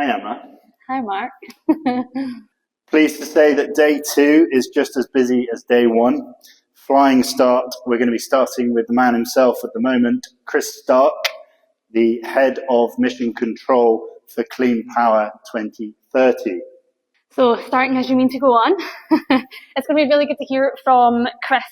Hi, Emma. Hi, Mark. Pleased to say that day 2 is just as busy as day 1. Flying start, we're going to be starting with the man himself at the moment, Chris Stark, the head of mission control for Clean Power 2030. So, starting as you mean to go on, it's going to be really good to hear from Chris,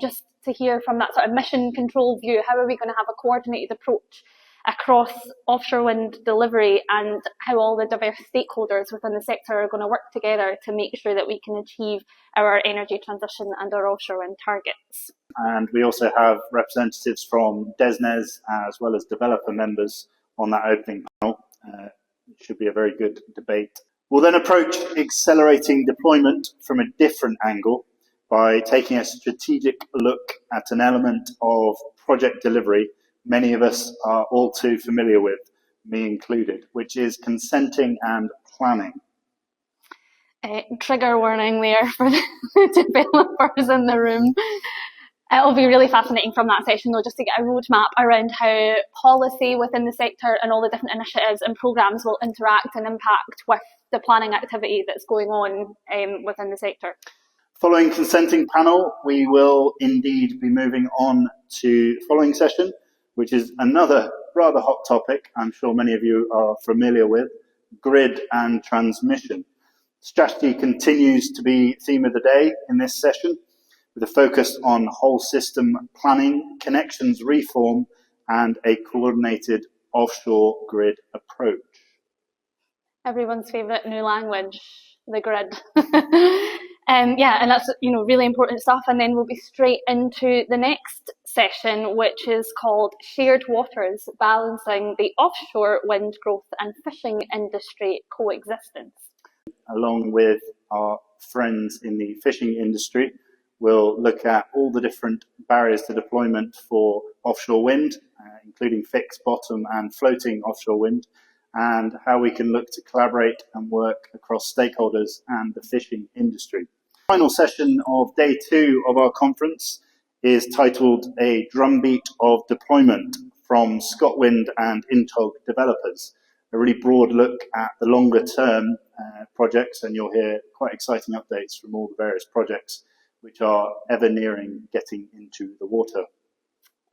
just to hear from that sort of mission control view. How are we going to have a coordinated approach across offshore wind delivery, and how all the diverse stakeholders within the sector are going to work together to make sure that we can achieve our energy transition and our offshore wind targets. And we also have representatives from DESNZ as well as developer members on that opening panel. It should be a very good debate. We'll then approach accelerating deployment from a different angle by taking a strategic look at an element of project delivery many of us are all too familiar with, me included, which is consenting and planning. Trigger warning there for the developers in the room. It'll be really fascinating from that session, though, just to get a roadmap around how policy within the sector and all the different initiatives and programmes will interact and impact with the planning activity that's going on within the sector. Following consenting panel, we will indeed be moving on to the following session, which is another rather hot topic I'm sure many of you are familiar with, grid and transmission. Strategy continues to be theme of the day in this session, with a focus on whole system planning, connections reform, and a coordinated offshore grid approach. Everyone's favourite new language, the grid. And that's really important stuff. And then we'll be straight into the next session, which is called Shared Waters, Balancing the Offshore Wind Growth and Fishing Industry Coexistence. Along with our friends in the fishing industry, we'll look at all the different barriers to deployment for offshore wind, including fixed bottom and floating offshore wind, and how we can look to collaborate and work across stakeholders and the fishing industry. The final session of day 2 of our conference is titled A Drumbeat of Deployment from ScotWind and Intog Developers, a really broad look at the longer term projects, and you'll hear quite exciting updates from all the various projects which are ever nearing getting into the water.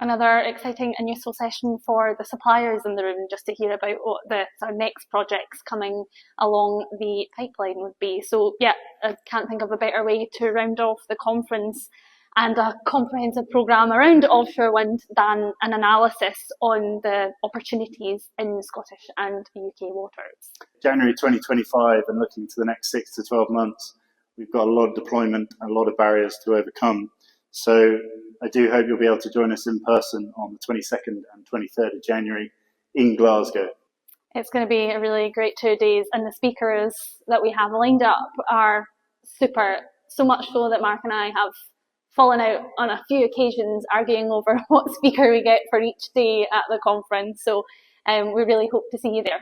Another exciting and useful session for the suppliers in the room, just to hear about what the sort of next projects coming along the pipeline would be. So I can't think of a better way to round off the conference and a comprehensive programme around offshore wind than an analysis on the opportunities in Scottish and UK waters. January 2025 and looking to the next 6 to 12 months, we've got a lot of deployment and a lot of barriers to overcome. So I do hope you'll be able to join us in person on the 22nd and 23rd of January in Glasgow. It's going to be a really great 2 days, and the speakers that we have lined up are super, so much so that Mark and I have fallen out on a few occasions arguing over what speaker we get for each day at the conference. So we really hope to see you there.